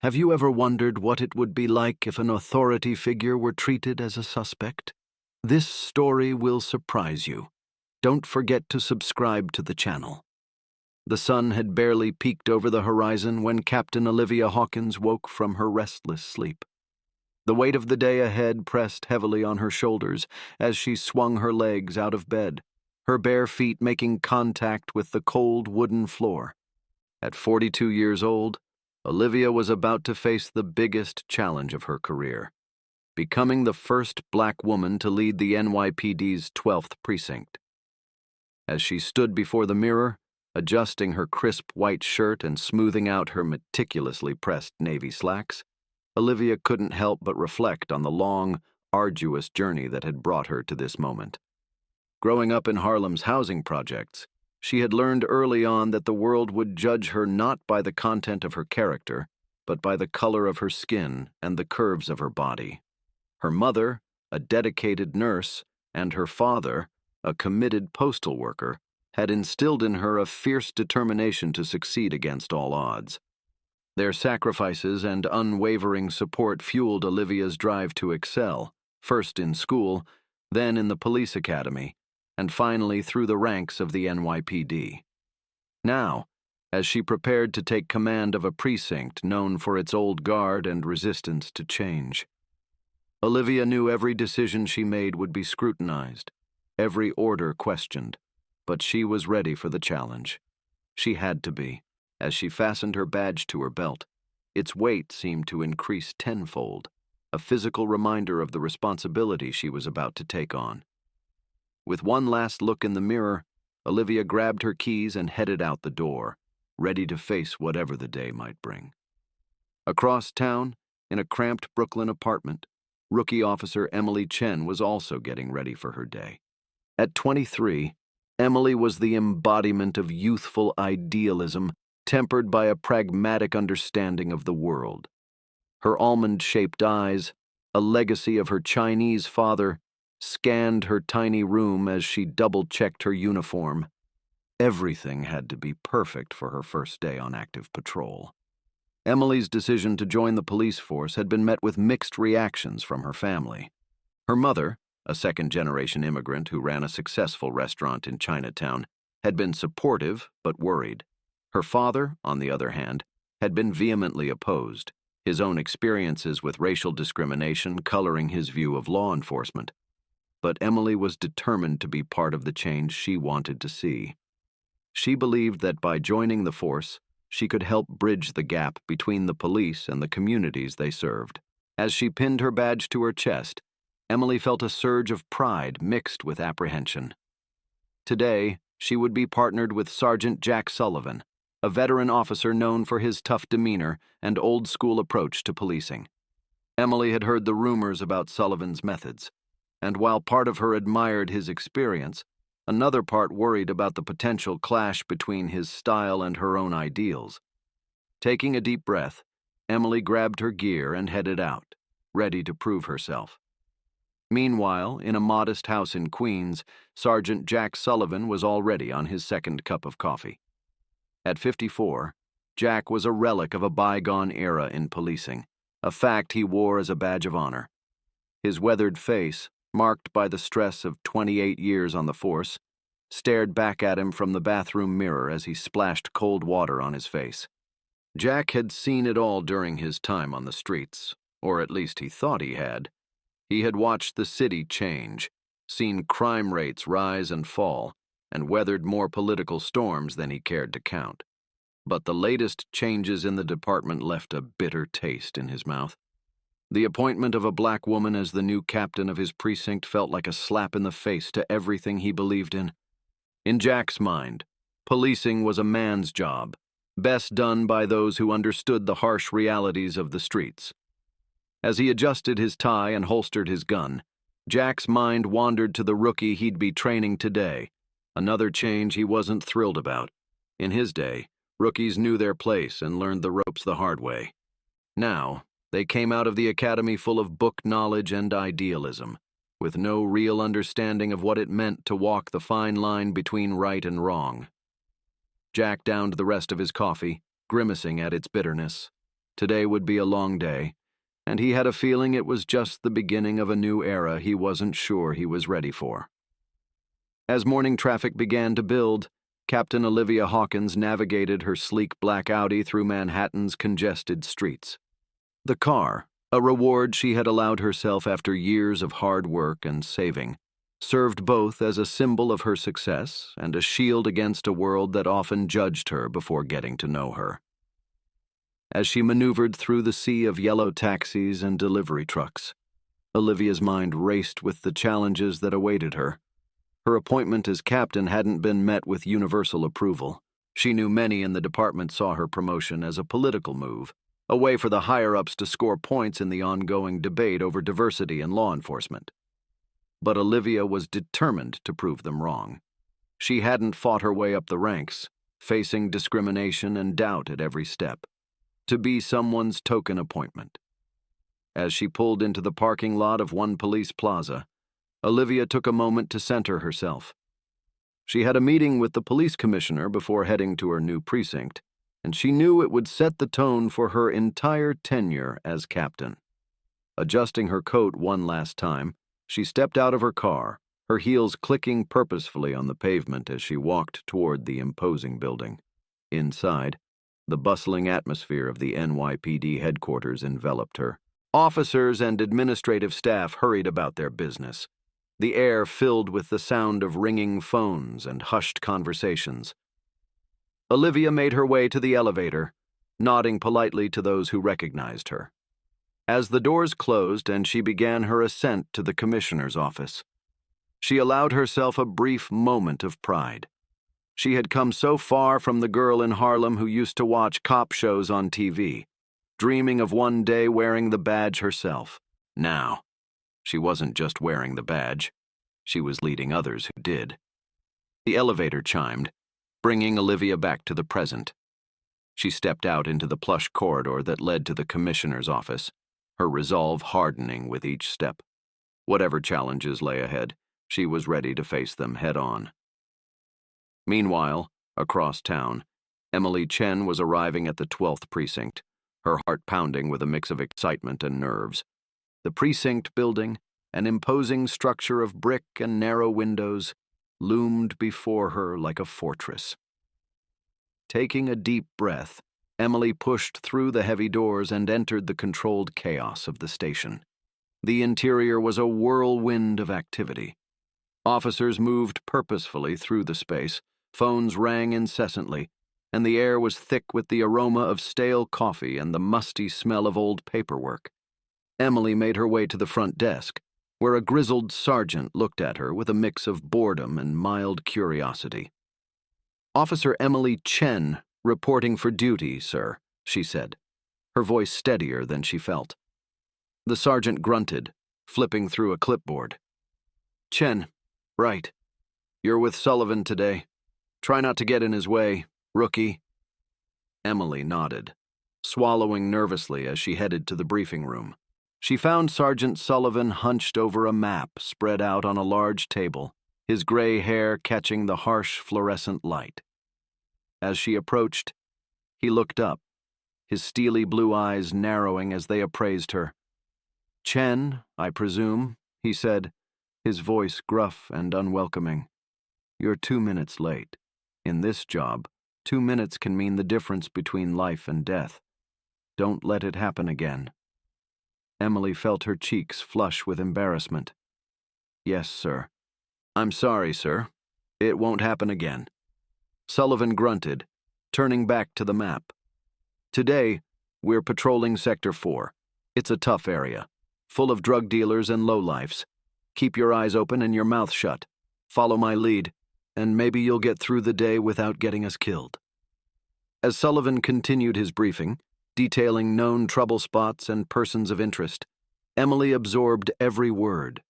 Have you ever wondered what it would be like if an authority figure were treated as a suspect? This story will surprise you. Don't forget to subscribe to the channel. The sun had barely peeked over the horizon when Captain Olivia Hawkins woke from her restless sleep. The weight of the day ahead pressed heavily on her shoulders as she swung her legs out of bed, her bare feet making contact with the cold wooden floor. At 42 years old, Olivia was about to face the biggest challenge of her career, becoming the first black woman to lead the NYPD's 12th precinct. As she stood before the mirror, adjusting her crisp white shirt and smoothing out her meticulously pressed navy slacks, Olivia couldn't help but reflect on the long, arduous journey that had brought her to this moment. Growing up in Harlem's housing projects, she had learned early on that the world would judge her not by the content of her character, but by the color of her skin and the curves of her body. Her mother, a dedicated nurse, and her father, a committed postal worker, had instilled in her a fierce determination to succeed against all odds. Their sacrifices and unwavering support fueled Olivia's drive to excel, first in school, then in the police academy, and finally through the ranks of the NYPD. Now, as she prepared to take command of a precinct known for its old guard and resistance to change, Olivia knew every decision she made would be scrutinized, every order questioned, but she was ready for the challenge. She had to be. As she fastened her badge to her belt, its weight seemed to increase tenfold, a physical reminder of the responsibility she was about to take on. With one last look in the mirror, Olivia grabbed her keys and headed out the door, ready to face whatever the day might bring. Across town, in a cramped Brooklyn apartment, rookie officer Emily Chen was also getting ready for her day. At 23, Emily was the embodiment of youthful idealism tempered by a pragmatic understanding of the world. Her almond-shaped eyes, a legacy of her Chinese father, scanned her tiny room as she double-checked her uniform. Everything had to be perfect for her first day on active patrol. Emily's decision to join the police force had been met with mixed reactions from her family. Her mother, a second-generation immigrant who ran a successful restaurant in Chinatown, had been supportive but worried. Her father, on the other hand, had been vehemently opposed, his own experiences with racial discrimination coloring his view of law enforcement. But Emily was determined to be part of the change she wanted to see. She believed that by joining the force, she could help bridge the gap between the police and the communities they served. As she pinned her badge to her chest, Emily felt a surge of pride mixed with apprehension. Today, she would be partnered with Sergeant Jack Sullivan, a veteran officer known for his tough demeanor and old-school approach to policing. Emily had heard the rumors about Sullivan's methods, and while part of her admired his experience, another part worried about the potential clash between his style and her own ideals. Taking a deep breath, Emily grabbed her gear and headed out, ready to prove herself. Meanwhile, in a modest house in Queens, Sergeant Jack Sullivan was already on his second cup of coffee. At 54, Jack was a relic of a bygone era in policing, a fact he wore as a badge of honor. His weathered face, marked by the stress of 28 years on the force, stared back at him from the bathroom mirror as he splashed cold water on his face. Jack had seen it all during his time on the streets, or at least he thought he had. He had watched the city change, seen crime rates rise and fall, and weathered more political storms than he cared to count. But the latest changes in the department left a bitter taste in his mouth. The appointment of a black woman as the new captain of his precinct felt like a slap in the face to everything he believed in. In Jack's mind, policing was a man's job, best done by those who understood the harsh realities of the streets. As he adjusted his tie and holstered his gun, Jack's mind wandered to the rookie he'd be training today, another change he wasn't thrilled about. In his day, rookies knew their place and learned the ropes the hard way. Now, they came out of the academy full of book knowledge and idealism, with no real understanding of what it meant to walk the fine line between right and wrong. Jack downed the rest of his coffee, grimacing at its bitterness. Today would be a long day, and he had a feeling it was just the beginning of a new era he wasn't sure he was ready for. As morning traffic began to build, Captain Olivia Hawkins navigated her sleek black Audi through Manhattan's congested streets. The car, a reward she had allowed herself after years of hard work and saving, served both as a symbol of her success and a shield against a world that often judged her before getting to know her. As she maneuvered through the sea of yellow taxis and delivery trucks, Olivia's mind raced with the challenges that awaited her. Her appointment as captain hadn't been met with universal approval. She knew many in the department saw her promotion as a political move, a way for the higher-ups to score points in the ongoing debate over diversity in law enforcement. But Olivia was determined to prove them wrong. She hadn't fought her way up the ranks, facing discrimination and doubt at every step, to be someone's token appointment. As she pulled into the parking lot of one police plaza, Olivia took a moment to center herself. She had a meeting with the police commissioner before heading to her new precinct, and she knew it would set the tone for her entire tenure as captain. Adjusting her coat one last time, she stepped out of her car, her heels clicking purposefully on the pavement as she walked toward the imposing building. Inside, the bustling atmosphere of the NYPD headquarters enveloped her. Officers and administrative staff hurried about their business, the air filled with the sound of ringing phones and hushed conversations. Olivia made her way to the elevator, nodding politely to those who recognized her. As the doors closed and she began her ascent to the commissioner's office, she allowed herself a brief moment of pride. She had come so far from the girl in Harlem who used to watch cop shows on TV, dreaming of one day wearing the badge herself. Now, she wasn't just wearing the badge, she was leading others who did. The elevator chimed, bringing Olivia back to the present. She stepped out into the plush corridor that led to the commissioner's office, her resolve hardening with each step. Whatever challenges lay ahead, she was ready to face them head-on. Meanwhile, across town, Emily Chen was arriving at the 12th precinct, her heart pounding with a mix of excitement and nerves. The precinct building, an imposing structure of brick and narrow windows, loomed before her like a fortress. Taking a deep breath, Emily pushed through the heavy doors and entered the controlled chaos of the station. The interior was a whirlwind of activity. Officers moved purposefully through the space, phones rang incessantly, and the air was thick with the aroma of stale coffee and the musty smell of old paperwork. Emily made her way to the front desk, where a grizzled sergeant looked at her with a mix of boredom and mild curiosity. "Officer Emily Chen, reporting for duty, sir," she said, her voice steadier than she felt. The sergeant grunted, flipping through a clipboard. "Chen, right. You're with Sullivan today. Try not to get in his way, rookie." Emily nodded, swallowing nervously as she headed to the briefing room. She found Sergeant Sullivan hunched over a map spread out on a large table, his gray hair catching the harsh fluorescent light. As she approached, he looked up, his steely blue eyes narrowing as they appraised her. "Chen, I presume," he said, his voice gruff and unwelcoming. "You're 2 minutes late. In this job, 2 minutes can mean the difference between life and death. Don't let it happen again." Emily felt her cheeks flush with embarrassment. "Yes, sir. I'm sorry, sir. It won't happen again." Sullivan grunted, turning back to the map. "Today, we're patrolling Sector 4. It's a tough area, full of drug dealers and lowlifes. Keep your eyes open and your mouth shut. Follow my lead, and maybe you'll get through the day without getting us killed." As Sullivan continued his briefing, detailing known trouble spots and persons of interest, Emily absorbed every word.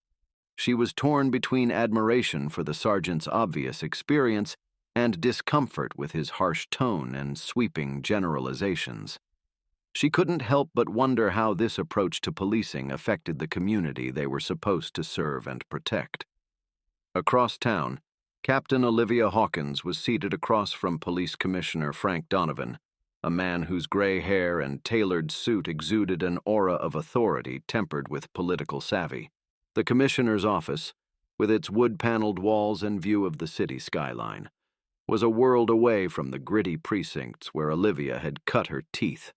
She was torn between admiration for the sergeant's obvious experience and discomfort with his harsh tone and sweeping generalizations. She couldn't help but wonder how this approach to policing affected the community they were supposed to serve and protect. Across town, Captain Olivia Hawkins was seated across from Police Commissioner Frank Donovan, a man whose gray hair and tailored suit exuded an aura of authority tempered with political savvy. The commissioner's office, with its wood-paneled walls and view of the city skyline, was a world away from the gritty precincts where Olivia had cut her teeth.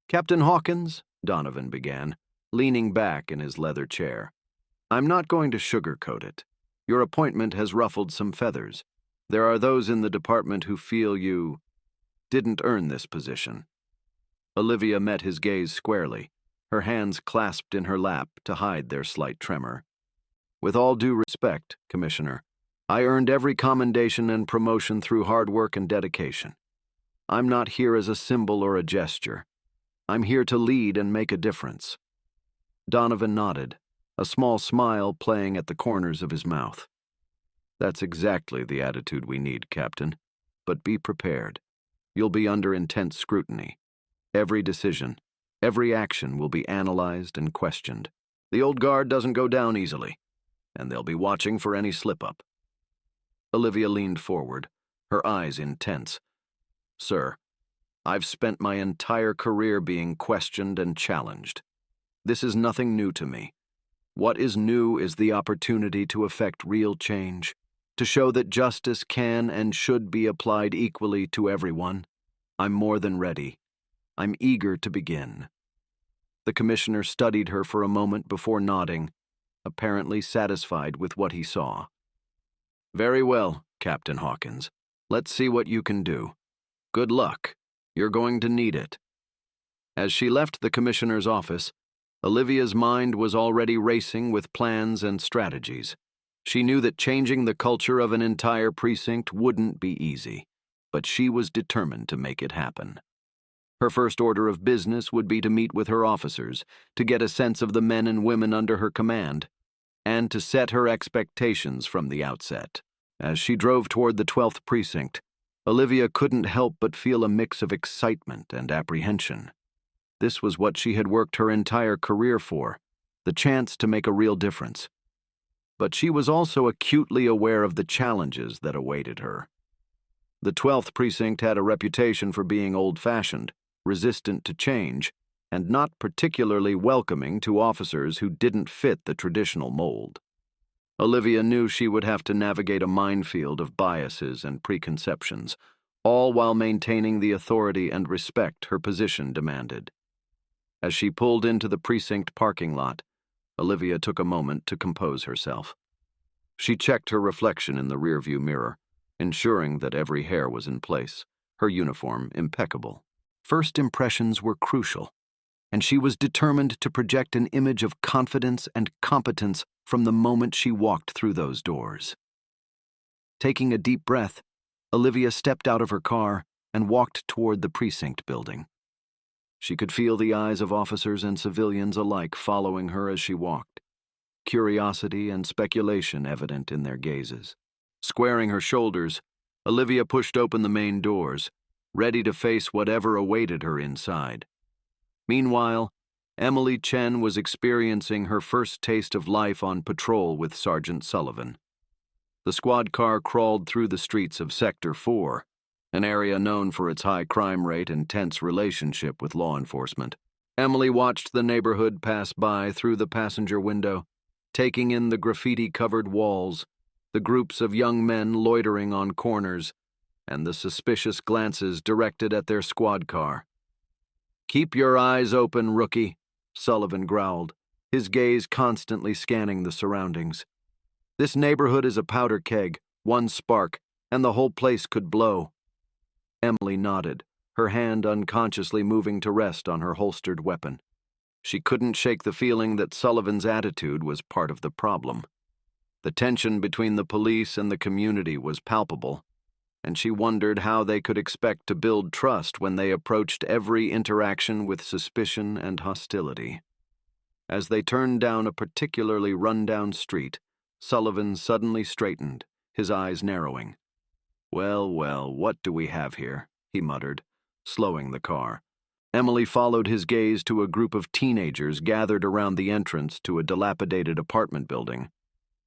"Captain Hawkins," Donovan began, leaning back in his leather chair, "I'm not going to sugarcoat it. Your appointment has ruffled some feathers. There are those in the department who feel you didn't earn this position." Olivia met his gaze squarely, her hands clasped in her lap to hide their slight tremor. "With all due respect, Commissioner, I earned every commendation and promotion through hard work and dedication. I'm not here as a symbol or a gesture. I'm here to lead and make a difference." Donovan nodded, a small smile playing at the corners of his mouth. "That's exactly the attitude we need, Captain. But be prepared. You'll be under intense scrutiny. Every decision, every action will be analyzed and questioned. The old guard doesn't go down easily, and they'll be watching for any slip-up." Olivia leaned forward, her eyes intense. "Sir, I've spent my entire career being questioned and challenged. This is nothing new to me. What is new is the opportunity to effect real change, to show that justice can and should be applied equally to everyone. I'm more than ready. I'm eager to begin." The commissioner studied her for a moment before nodding, apparently satisfied with what he saw. "Very well, Captain Hawkins. Let's see what you can do. Good luck. You're going to need it." As she left the commissioner's office, Olivia's mind was already racing with plans and strategies. She knew that changing the culture of an entire precinct wouldn't be easy, but she was determined to make it happen. Her first order of business would be to meet with her officers, to get a sense of the men and women under her command, and to set her expectations from the outset. As she drove toward the 12th precinct, Olivia couldn't help but feel a mix of excitement and apprehension. This was what she had worked her entire career for, the chance to make a real difference. But she was also acutely aware of the challenges that awaited her. The 12th precinct had a reputation for being old-fashioned, resistant to change, and not particularly welcoming to officers who didn't fit the traditional mold. Olivia knew she would have to navigate a minefield of biases and preconceptions, all while maintaining the authority and respect her position demanded. As she pulled into the precinct parking lot, Olivia took a moment to compose herself. She checked her reflection in the rearview mirror, ensuring that every hair was in place, her uniform impeccable. First impressions were crucial, and she was determined to project an image of confidence and competence from the moment she walked through those doors. Taking a deep breath, Olivia stepped out of her car and walked toward the precinct building. She could feel the eyes of officers and civilians alike following her as she walked, curiosity and speculation evident in their gazes. Squaring her shoulders, Olivia pushed open the main doors, ready to face whatever awaited her inside. Meanwhile, Emily Chen was experiencing her first taste of life on patrol with Sergeant Sullivan. The squad car crawled through the streets of Sector 4, an area known for its high crime rate and tense relationship with law enforcement. Emily watched the neighborhood pass by through the passenger window, taking in the graffiti-covered walls, the groups of young men loitering on corners, and the suspicious glances directed at their squad car. "Keep your eyes open, rookie," Sullivan growled, his gaze constantly scanning the surroundings. "This neighborhood is a powder keg, one spark, and the whole place could blow." Emily nodded, her hand unconsciously moving to rest on her holstered weapon. She couldn't shake the feeling that Sullivan's attitude was part of the problem. The tension between the police and the community was palpable, and she wondered how they could expect to build trust when they approached every interaction with suspicion and hostility. As they turned down a particularly run-down street, Sullivan suddenly straightened, his eyes narrowing. "Well, well, what do we have here?" he muttered, slowing the car. Emily followed his gaze to a group of teenagers gathered around the entrance to a dilapidated apartment building.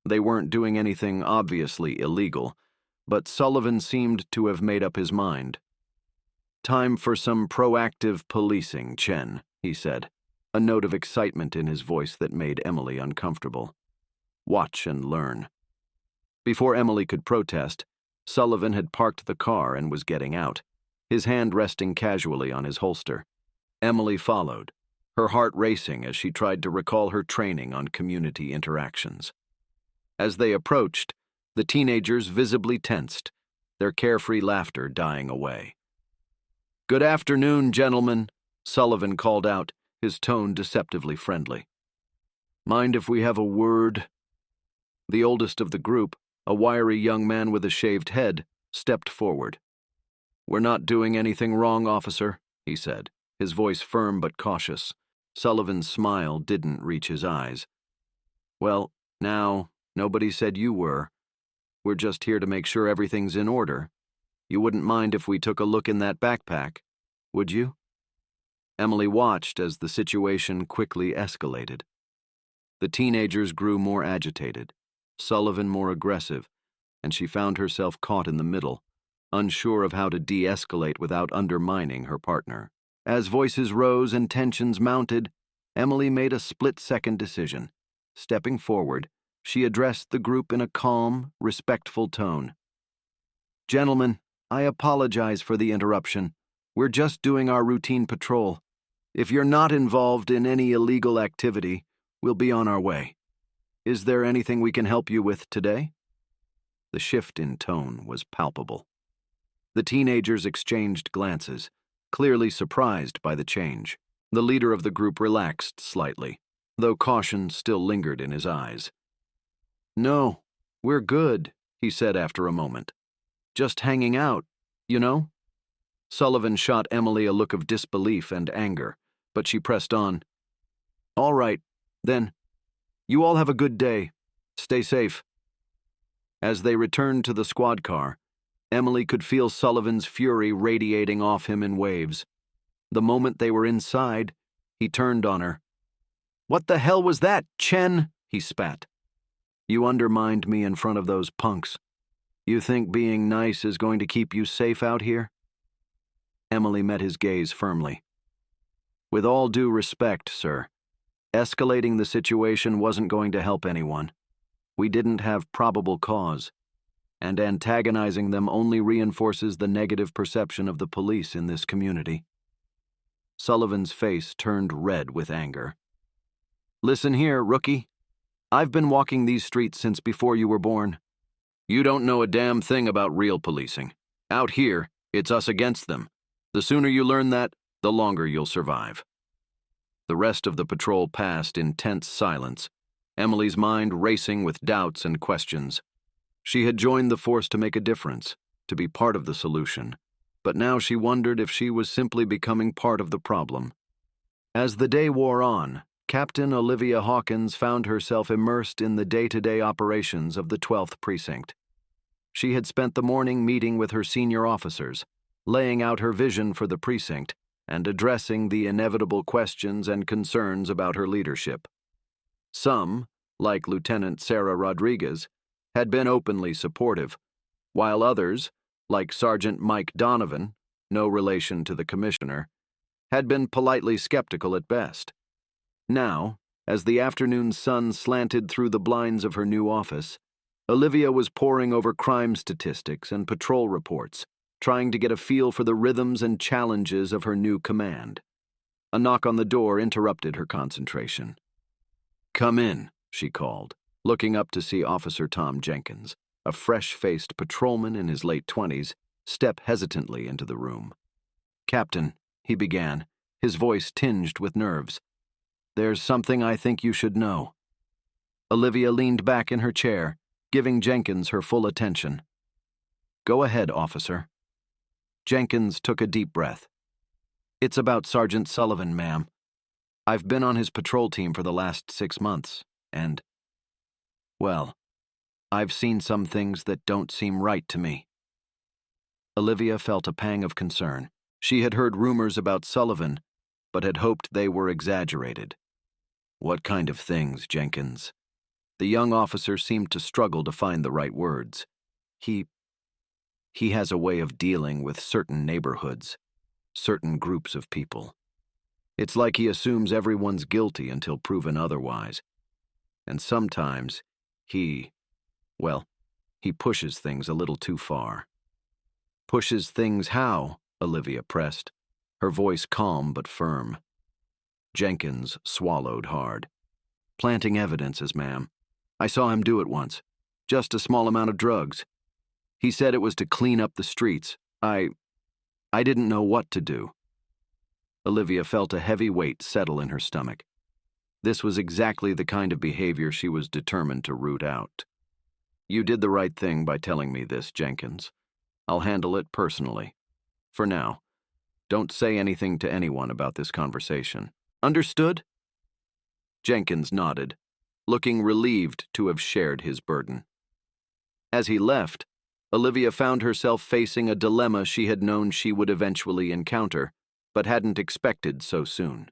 They weren't doing anything obviously illegal, but Sullivan seemed to have made up his mind. Time for some proactive policing, Chen, he said, a note of excitement in his voice that made Emily uncomfortable. Watch and learn. Before Emily could protest, Sullivan had parked the car and was getting out, his hand resting casually on his holster. Emily followed, her heart racing as she tried to recall her training on community interactions. As they approached, the teenagers visibly tensed, their carefree laughter dying away. "Good afternoon, gentlemen," Sullivan called out, his tone deceptively friendly. "Mind if we have a word?" The oldest of the group, a wiry young man with a shaved head, stepped forward. "We're not doing anything wrong, officer," he said, his voice firm but cautious. Sullivan's smile didn't reach his eyes. "Well, now, nobody said you were. We're just here to make sure everything's in order. You wouldn't mind if we took a look in that backpack, would you?" Emily watched as the situation quickly escalated. The teenagers grew more agitated, Sullivan more aggressive, and she found herself caught in the middle, unsure of how to de-escalate without undermining her partner. As voices rose and tensions mounted, Emily made a split-second decision. Stepping forward, she addressed the group in a calm, respectful tone. "Gentlemen, I apologize for the interruption. We're just doing our routine patrol. If you're not involved in any illegal activity, we'll be on our way. Is there anything we can help you with today?" The shift in tone was palpable. The teenagers exchanged glances, clearly surprised by the change. The leader of the group relaxed slightly, though caution still lingered in his eyes. "No, we're good," he said after a moment. "Just hanging out, you know?" Sullivan shot Emily a look of disbelief and anger, but she pressed on. "All right, then. You all have a good day. Stay safe." As they returned to the squad car, Emily could feel Sullivan's fury radiating off him in waves. The moment they were inside, he turned on her. "What the hell was that, Chen?" he spat. "You undermined me in front of those punks. You think being nice is going to keep you safe out here?" Emily met his gaze firmly. "With all due respect, sir, escalating the situation wasn't going to help anyone. We didn't have probable cause, and antagonizing them only reinforces the negative perception of the police in this community." Sullivan's face turned red with anger. "Listen here, rookie. I've been walking these streets since before you were born. You don't know a damn thing about real policing. Out here, it's us against them. The sooner you learn that, the longer you'll survive." The rest of the patrol passed in tense silence, Emily's mind racing with doubts and questions. She had joined the force to make a difference, to be part of the solution, but now she wondered if she was simply becoming part of the problem. As the day wore on, Captain Olivia Hawkins found herself immersed in the day-to-day operations of the 12th Precinct. She had spent the morning meeting with her senior officers, laying out her vision for the precinct and addressing the inevitable questions and concerns about her leadership. Some, like Lieutenant Sarah Rodriguez, had been openly supportive, while others, like Sergeant Mike Donovan, no relation to the commissioner, had been politely skeptical at best. Now, as the afternoon sun slanted through the blinds of her new office, Olivia was poring over crime statistics and patrol reports, trying to get a feel for the rhythms and challenges of her new command. A knock on the door interrupted her concentration. "Come in," she called, looking up to see Officer Tom Jenkins, a fresh-faced patrolman in his late 20s, step hesitantly into the room. "Captain," he began, his voice tinged with nerves, "there's something I think you should know." Olivia leaned back in her chair, giving Jenkins her full attention. "Go ahead, officer." Jenkins took a deep breath. "It's about Sergeant Sullivan, ma'am. I've been on his patrol team for the last 6 months, and, well, I've seen some things that don't seem right to me." Olivia felt a pang of concern. She had heard rumors about Sullivan, but had hoped they were exaggerated. "What kind of things, Jenkins?" The young officer seemed to struggle to find the right words. He has a way of dealing with certain neighborhoods. certain groups of people. It's like he assumes everyone's guilty until proven otherwise. And sometimes well, he pushes things a little too far. Pushes things how? Olivia pressed, her voice calm but firm. Jenkins swallowed hard. Planting evidences, ma'am. I saw him do it once. Just a small amount of drugs. He said it was to clean up the streets. I didn't know what to do. Olivia felt a heavy weight settle in her stomach. This was exactly the kind of behavior she was determined to root out. You did the right thing by telling me this, Jenkins. I'll handle it personally. For now, don't say anything to anyone about this conversation. Understood? Jenkins nodded, looking relieved to have shared his burden. As he left, Olivia found herself facing a dilemma she had known she would eventually encounter, but hadn't expected so soon.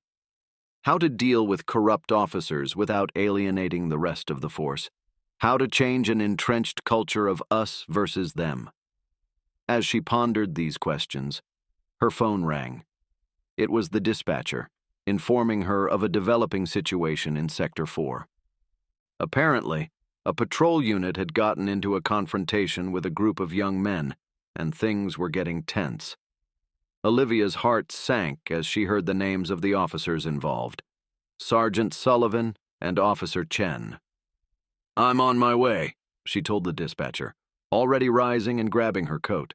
How to deal with corrupt officers without alienating the rest of the force. How to change an entrenched culture of us versus them. As she pondered these questions, her phone rang. It was the dispatcher, informing her of a developing situation in Sector 4. Apparently, a patrol unit had gotten into a confrontation with a group of young men, and things were getting tense. Olivia's heart sank as she heard the names of the officers involved: Sergeant Sullivan and Officer Chen. I'm on my way, she told the dispatcher, already rising and grabbing her coat.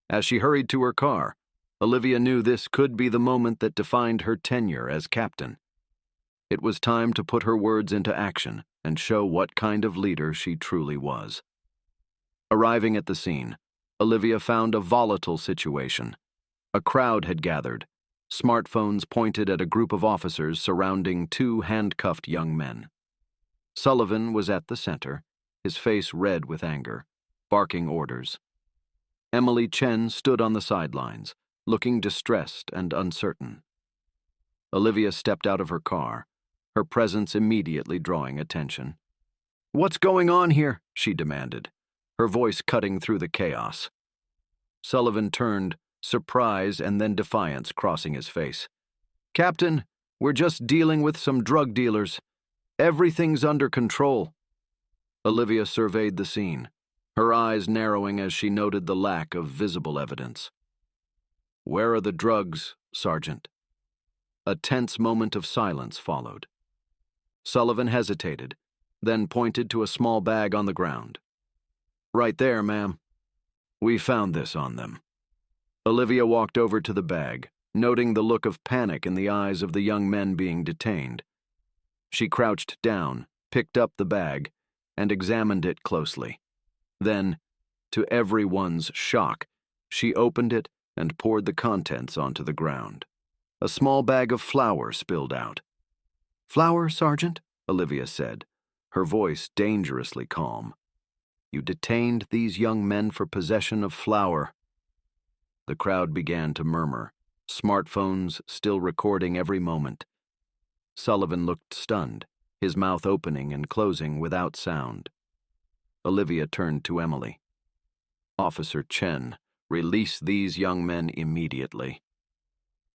As she hurried to her car, Olivia knew this could be the moment that defined her tenure as captain. It was time to put her words into action and show what kind of leader she truly was. Arriving at the scene, Olivia found a volatile situation. A crowd had gathered, smartphones pointed at a group of officers surrounding two handcuffed young men. Sullivan was at the center, his face red with anger, barking orders. Emily Chen stood on the sidelines, looking distressed and uncertain. Olivia stepped out of her car, her presence immediately drawing attention. "What's going on here?" she demanded, her voice cutting through the chaos. Sullivan turned, surprise and then defiance crossing his face. "Captain, we're just dealing with some drug dealers. Everything's under control." Olivia surveyed the scene, her eyes narrowing as she noted the lack of visible evidence. "Where are the drugs, Sergeant?" A tense moment of silence followed. Sullivan hesitated, then pointed to a small bag on the ground. "Right there, ma'am. We found this on them." Olivia walked over to the bag, noting the look of panic in the eyes of the young men being detained. She crouched down, picked up the bag, and examined it closely. Then, to everyone's shock, she opened it and poured the contents onto the ground. A small bag of flour spilled out. "Flour, Sergeant?" Olivia said, her voice dangerously calm. "You detained these young men for possession of flour." The crowd began to murmur, smartphones still recording every moment. Sullivan looked stunned, his mouth opening and closing without sound. Olivia turned to Emily. "Officer Chen, release these young men immediately."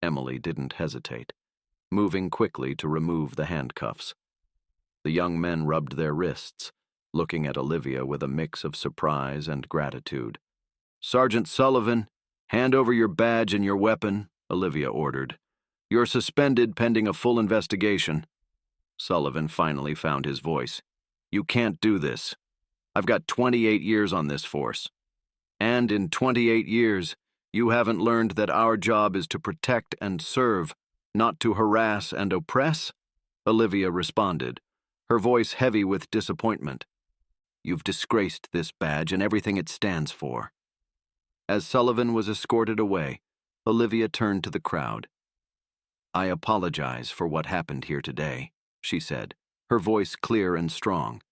Emily didn't hesitate, moving quickly to remove the handcuffs. The young men rubbed their wrists, looking at Olivia with a mix of surprise and gratitude. "Sergeant Sullivan, hand over your badge and your weapon," Olivia ordered. "You're suspended pending a full investigation." Sullivan finally found his voice. "You can't do this. I've got 28 years on this force. And in 28 years, you haven't learned that our job is to protect and serve, not to harass and oppress?" Olivia responded, her voice heavy with disappointment. "You've disgraced this badge and everything it stands for." As Sullivan was escorted away, Olivia turned to the crowd. "I apologize for what happened here today," she said, her voice clear and strong.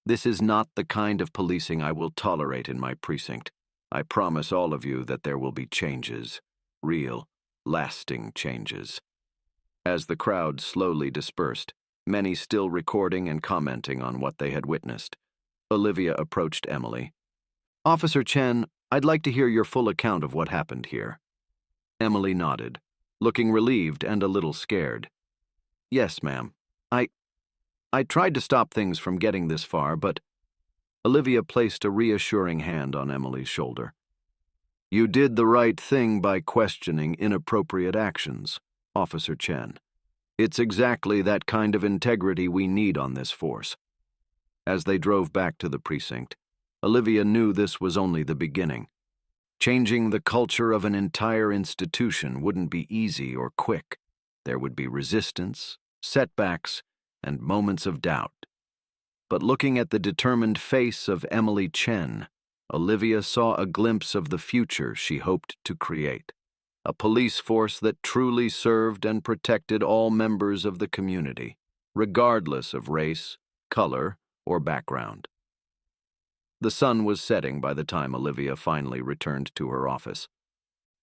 "This is not the kind of policing I will tolerate in my precinct. I promise all of you that there will be changes, real, lasting changes." As the crowd slowly dispersed, many still recording and commenting on what they had witnessed, Olivia approached Emily. "Officer Chen, I'd like to hear your full account of what happened here." Emily nodded, looking relieved and a little scared. Yes, ma'am. I tried to stop things from getting this far, but Olivia placed a reassuring hand on Emily's shoulder. You did the right thing by questioning inappropriate actions, Officer Chen. It's exactly that kind of integrity we need on this force. As they drove back to the precinct, Olivia knew this was only the beginning. Changing the culture of an entire institution wouldn't be easy or quick. There would be resistance, setbacks, and moments of doubt. But looking at the determined face of Emily Chen, Olivia saw a glimpse of the future she hoped to create. A police force that truly served and protected all members of the community, regardless of race, color, or background. The sun was setting by the time Olivia finally returned to her office.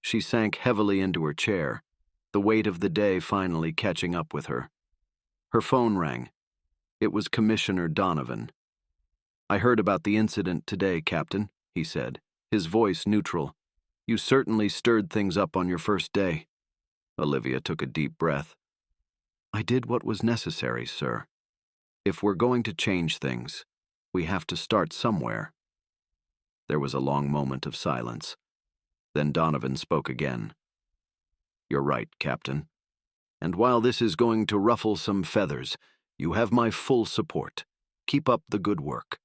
She sank heavily into her chair, the weight of the day finally catching up with her. Her phone rang. It was Commissioner Donovan. I heard about the incident today, Captain, he said, his voice neutral. You certainly stirred things up on your first day. Olivia took a deep breath. I did what was necessary, sir. If we're going to change things, we have to start somewhere. There was a long moment of silence. Then Donovan spoke again. You're right, Captain. And while this is going to ruffle some feathers, you have my full support. Keep up the good work.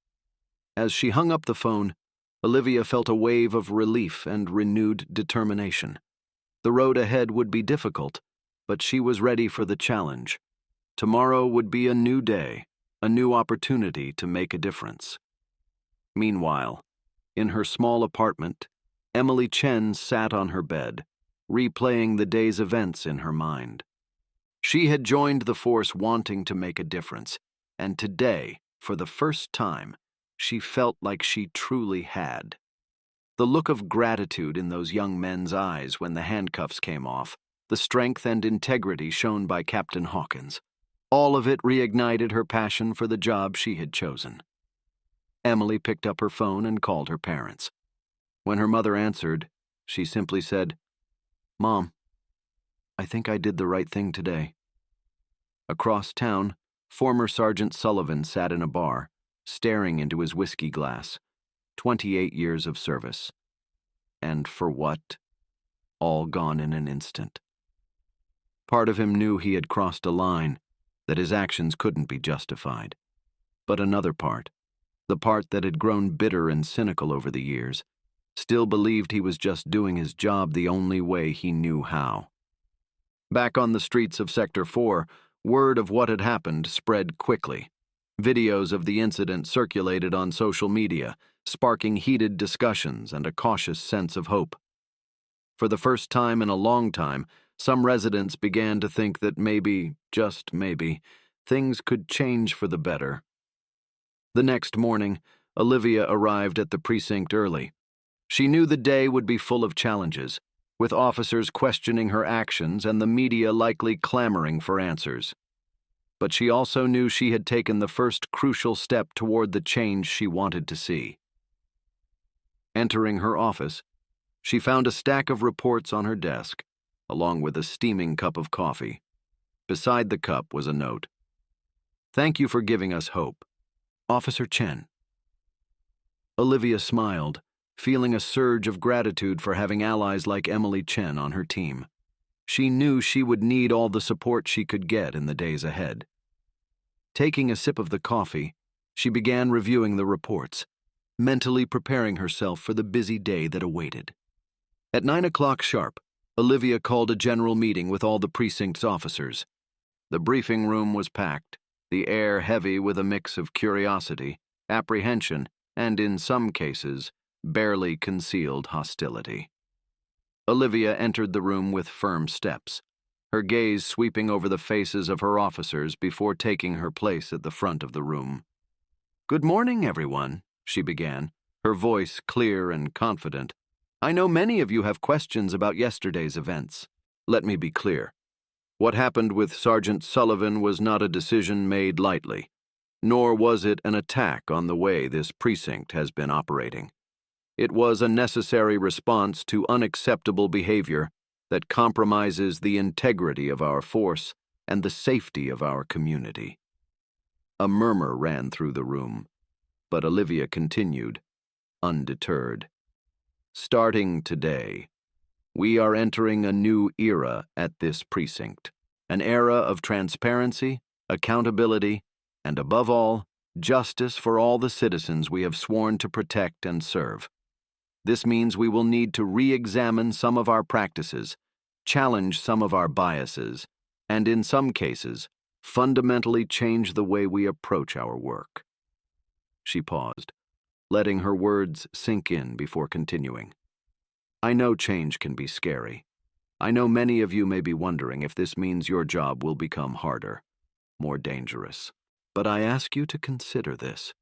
As she hung up the phone, Olivia felt a wave of relief and renewed determination. The road ahead would be difficult, but she was ready for the challenge. Tomorrow would be a new day, a new opportunity to make a difference. Meanwhile, in her small apartment, Emily Chen sat on her bed, replaying the day's events in her mind. She had joined the force wanting to make a difference, and today, for the first time, she felt like she truly had. The look of gratitude in those young men's eyes when the handcuffs came off, the strength and integrity shown by Captain Hawkins, all of it reignited her passion for the job she had chosen. Emily picked up her phone and called her parents. When her mother answered, she simply said, Mom, I think I did the right thing today. Across town, former Sergeant Sullivan sat in a bar, staring into his whiskey glass. 28 years of service. And for what? All gone in an instant. Part of him knew he had crossed a line, that his actions couldn't be justified. But another part, the part that had grown bitter and cynical over the years, still believed he was just doing his job the only way he knew how. Back on the streets of Sector 4, word of what had happened spread quickly. Videos of the incident circulated on social media, sparking heated discussions and a cautious sense of hope. For the first time in a long time, some residents began to think that maybe, just maybe, things could change for the better. The next morning, Olivia arrived at the precinct early. She knew the day would be full of challenges, with officers questioning her actions and the media likely clamoring for answers. But she also knew she had taken the first crucial step toward the change she wanted to see. Entering her office, she found a stack of reports on her desk, along with a steaming cup of coffee. Beside the cup was a note. Thank you for giving us hope. Officer Chen. Olivia smiled, feeling a surge of gratitude for having allies like Emily Chen on her team. She knew she would need all the support she could get in the days ahead. Taking a sip of the coffee, she began reviewing the reports, mentally preparing herself for the busy day that awaited. At 9 o'clock sharp, Olivia called a general meeting with all the precinct's officers. The briefing room was packed, the air heavy with a mix of curiosity, apprehension, and in some cases, barely concealed hostility. Olivia entered the room with firm steps, her gaze sweeping over the faces of her officers before taking her place at the front of the room. Good morning, everyone, she began, her voice clear and confident. I know many of you have questions about yesterday's events. Let me be clear. What happened with Sergeant Sullivan was not a decision made lightly, nor was it an attack on the way this precinct has been operating. It was a necessary response to unacceptable behavior that compromises the integrity of our force and the safety of our community. A murmur ran through the room, but Olivia continued, undeterred. Starting today, we are entering a new era at this precinct, an era of transparency, accountability, and above all, justice for all the citizens we have sworn to protect and serve. This means we will need to re-examine some of our practices, challenge some of our biases, and in some cases, fundamentally change the way we approach our work. She paused, letting her words sink in before continuing. I know change can be scary. I know many of you may be wondering if this means your job will become harder, more dangerous. But I ask you to consider this.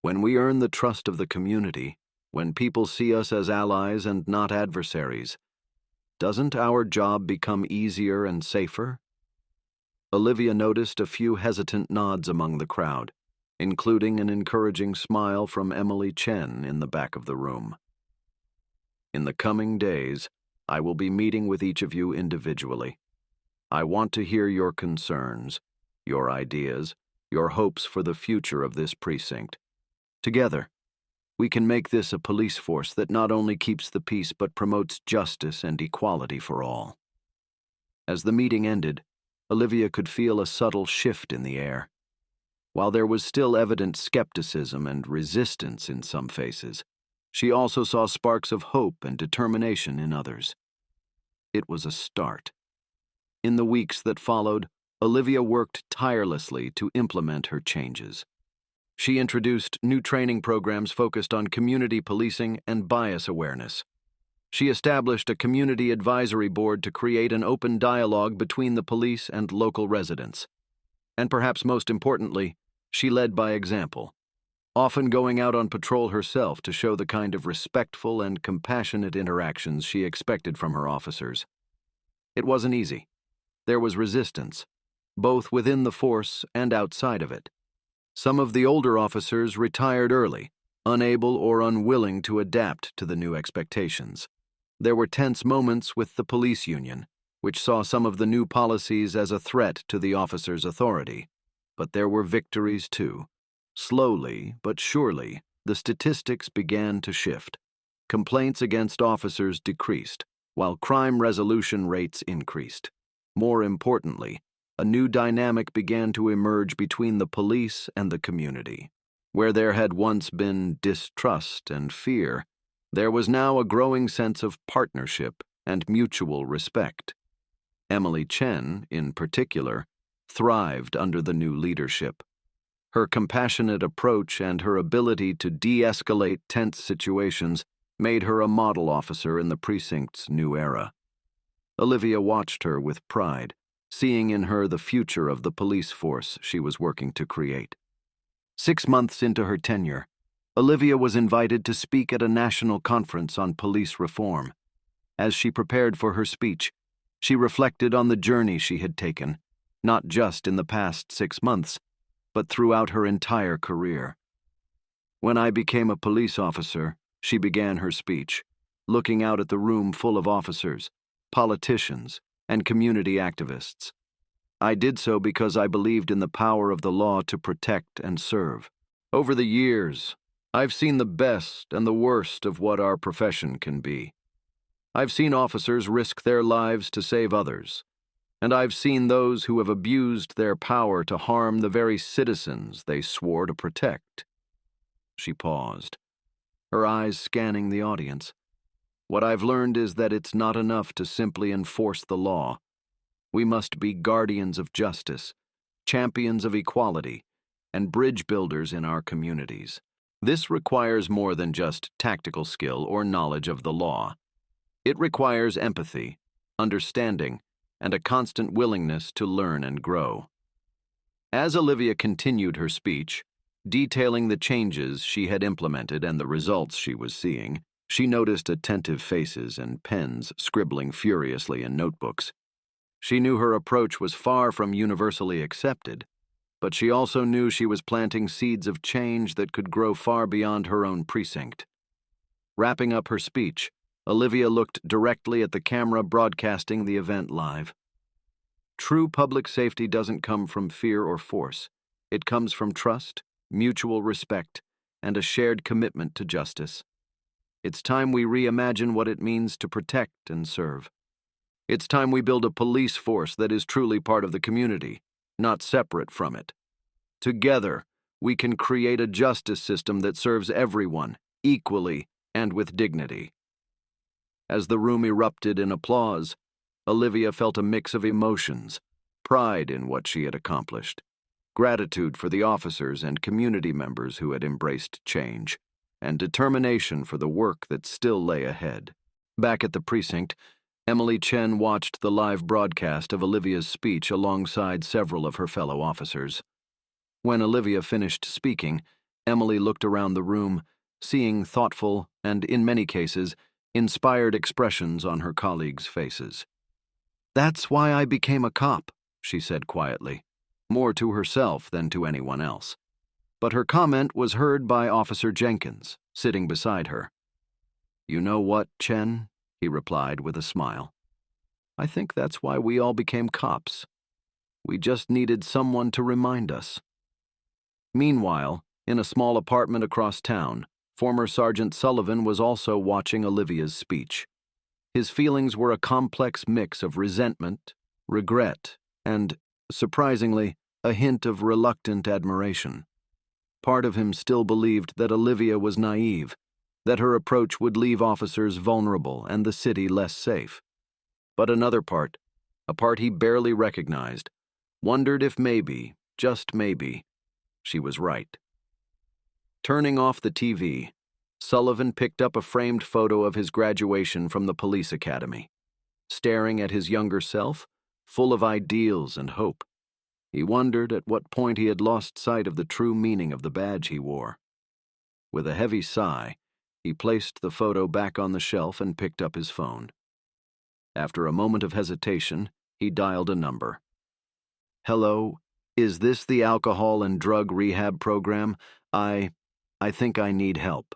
When we earn the trust of the community, when people see us as allies and not adversaries, doesn't our job become easier and safer? Olivia noticed a few hesitant nods among the crowd, including an encouraging smile from Emily Chen in the back of the room. In the coming days, I will be meeting with each of you individually. I want to hear your concerns, your ideas, your hopes for the future of this precinct. Together, we can make this a police force that not only keeps the peace but promotes justice and equality for all. As the meeting ended, Olivia could feel a subtle shift in the air. While there was still evident skepticism and resistance in some faces, she also saw sparks of hope and determination in others. It was a start. In the weeks that followed, Olivia worked tirelessly to implement her changes. She introduced new training programs focused on community policing and bias awareness. She established a community advisory board to create an open dialogue between the police and local residents. And perhaps most importantly, she led by example, often going out on patrol herself to show the kind of respectful and compassionate interactions she expected from her officers. It wasn't easy. There was resistance, both within the force and outside of it. Some of the older officers retired early, unable or unwilling to adapt to the new expectations. There were tense moments with the police union, which saw some of the new policies as a threat to the officers' authority. But there were victories too. Slowly but surely, the statistics began to shift. Complaints against officers decreased, while crime resolution rates increased. More importantly, a new dynamic began to emerge between the police and the community. Where there had once been distrust and fear, there was now a growing sense of partnership and mutual respect. Emily Chen, in particular, thrived under the new leadership. Her compassionate approach and her ability to de-escalate tense situations made her a model officer in the precinct's new era. Olivia watched her with pride, seeing in her the future of the police force she was working to create. 6 months into her tenure, Olivia was invited to speak at a national conference on police reform. As she prepared for her speech, she reflected on the journey she had taken, not just in the past 6 months, but throughout her entire career. When I became a police officer, she began her speech, looking out at the room full of officers, politicians, and community activists. I did so because I believed in the power of the law to protect and serve. Over the years, I've seen the best and the worst of what our profession can be. I've seen officers risk their lives to save others, and I've seen those who have abused their power to harm the very citizens they swore to protect. She paused, her eyes scanning the audience. What I've learned is that it's not enough to simply enforce the law. We must be guardians of justice, champions of equality, and bridge builders in our communities. This requires more than just tactical skill or knowledge of the law. It requires empathy, understanding, and a constant willingness to learn and grow. As Olivia continued her speech, detailing the changes she had implemented and the results she was seeing, she noticed attentive faces and pens scribbling furiously in notebooks. She knew her approach was far from universally accepted, but she also knew she was planting seeds of change that could grow far beyond her own precinct. Wrapping up her speech, Olivia looked directly at the camera broadcasting the event live. True public safety doesn't come from fear or force. It comes from trust, mutual respect, and a shared commitment to justice. It's time we reimagine what it means to protect and serve. It's time we build a police force that is truly part of the community, not separate from it. Together, we can create a justice system that serves everyone, equally and with dignity. As the room erupted in applause, Olivia felt a mix of emotions: pride in what she had accomplished, gratitude for the officers and community members who had embraced change, and determination for the work that still lay ahead. Back at the precinct, Emily Chen watched the live broadcast of Olivia's speech alongside several of her fellow officers. When Olivia finished speaking, Emily looked around the room, seeing thoughtful and, in many cases, inspired expressions on her colleagues' faces. "That's why I became a cop," she said quietly, more to herself than to anyone else. But her comment was heard by Officer Jenkins, sitting beside her. "You know what, Chen?" he replied with a smile. "I think that's why we all became cops. We just needed someone to remind us." Meanwhile, in a small apartment across town, former Sergeant Sullivan was also watching Olivia's speech. His feelings were a complex mix of resentment, regret, and, surprisingly, a hint of reluctant admiration. Part of him still believed that Olivia was naive, that her approach would leave officers vulnerable and the city less safe. But another part, a part he barely recognized, wondered if maybe, just maybe, she was right. Turning off the TV, Sullivan picked up a framed photo of his graduation from the police academy. Staring at his younger self, full of ideals and hope, he wondered at what point he had lost sight of the true meaning of the badge he wore. With a heavy sigh, he placed the photo back on the shelf and picked up his phone. After a moment of hesitation, he dialed a number. "Hello, is this the alcohol and drug rehab program? I think I need help."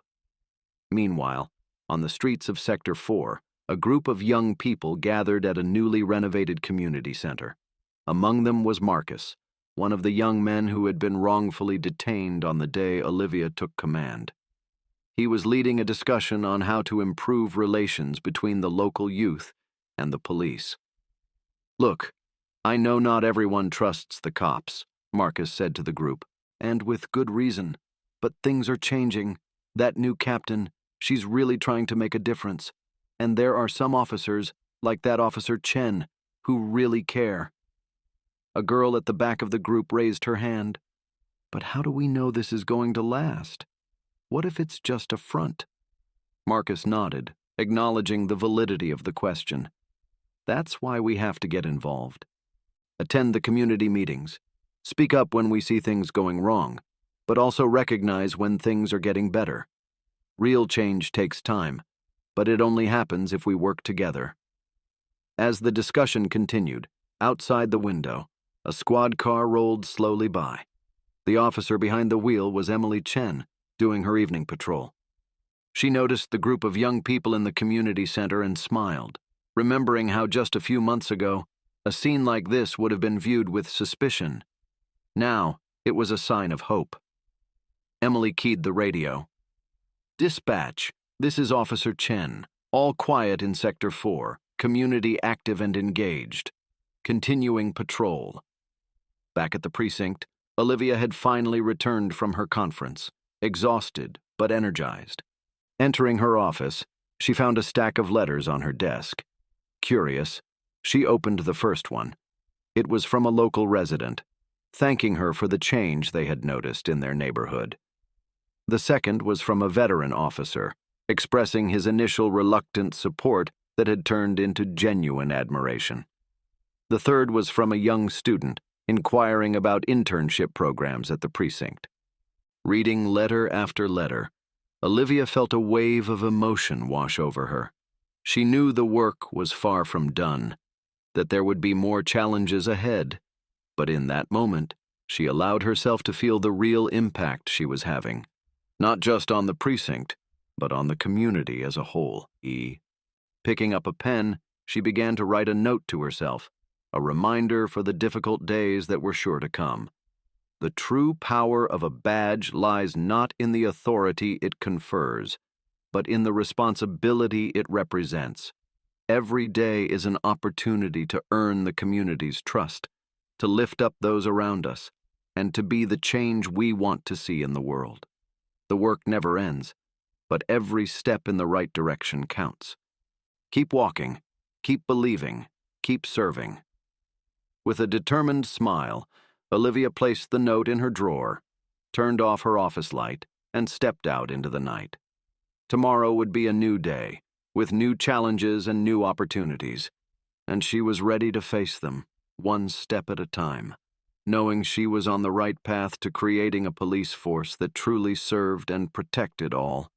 Meanwhile, on the streets of Sector 4, a group of young people gathered at a newly renovated community center. Among them was Marcus, one of the young men who had been wrongfully detained on the day Olivia took command. He was leading a discussion on how to improve relations between the local youth and the police. "Look, I know not everyone trusts the cops," Marcus said to the group, "and with good reason. But things are changing. That new captain, she's really trying to make a difference. And there are some officers, like that Officer Chen, who really care." A girl at the back of the group raised her hand. "But how do we know this is going to last? What if it's just a front?" Marcus nodded, acknowledging the validity of the question. "That's why we have to get involved. Attend the community meetings. Speak up when we see things going wrong, but also recognize when things are getting better. Real change takes time, but it only happens if we work together." As the discussion continued, outside the window, a squad car rolled slowly by. The officer behind the wheel was Emily Chen, doing her evening patrol. She noticed the group of young people in the community center and smiled, remembering how just a few months ago, a scene like this would have been viewed with suspicion. Now, it was a sign of hope. Emily keyed the radio. "Dispatch, this is Officer Chen. All quiet in Sector 4, community active and engaged. Continuing patrol." Back at the precinct, Olivia had finally returned from her conference, exhausted but energized. Entering her office, she found a stack of letters on her desk. Curious, she opened the first one. It was from a local resident, thanking her for the change they had noticed in their neighborhood. The second was from a veteran officer, expressing his initial reluctant support that had turned into genuine admiration. The third was from a young student, inquiring about internship programs at the precinct. Reading letter after letter, Olivia felt a wave of emotion wash over her. She knew the work was far from done, that there would be more challenges ahead, but in that moment, she allowed herself to feel the real impact she was having, not just on the precinct, but on the community as a whole. Picking up a pen, she began to write a note to herself, a reminder for the difficult days that were sure to come. The true power of a badge lies not in the authority it confers, but in the responsibility it represents. Every day is an opportunity to earn the community's trust, to lift up those around us, and to be the change we want to see in the world. The work never ends, but every step in the right direction counts. Keep walking, keep believing, keep serving. With a determined smile, Olivia placed the note in her drawer, turned off her office light, and stepped out into the night. Tomorrow would be a new day, with new challenges and new opportunities, and she was ready to face them, one step at a time, knowing she was on the right path to creating a police force that truly served and protected all.